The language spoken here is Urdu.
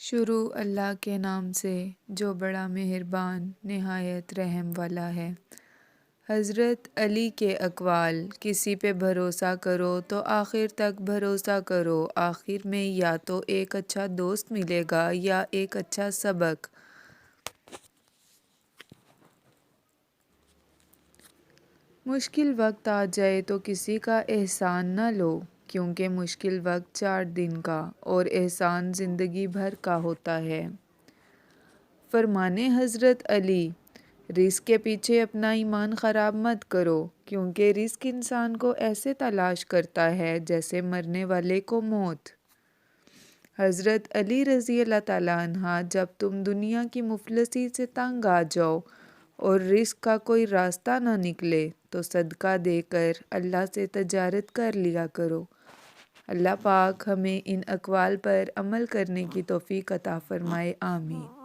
شروع اللہ کے نام سے جو بڑا مہربان نہایت رحم والا ہے۔ حضرت علی کے اقوال: کسی پہ بھروسہ کرو تو آخر تک بھروسہ کرو، آخر میں یا تو ایک اچھا دوست ملے گا یا ایک اچھا سبق۔ مشکل وقت آ جائے تو کسی کا احسان نہ لو، کیونکہ مشکل وقت 4 دن کا اور احسان زندگی بھر کا ہوتا ہے۔ فرمانے حضرت علی: رزق کے پیچھے اپنا ایمان خراب مت کرو، کیونکہ رزق انسان کو ایسے تلاش کرتا ہے جیسے مرنے والے کو موت۔ حضرت علی رضی اللہ تعالیٰ عنہ: جب تم دنیا کی مفلسی سے تنگ آ جاؤ اور رزق کا کوئی راستہ نہ نکلے تو صدقہ دے کر اللہ سے تجارت کر لیا کرو۔ اللہ پاک ہمیں ان اقوال پر عمل کرنے کی توفیق عطا فرمائے، آمین۔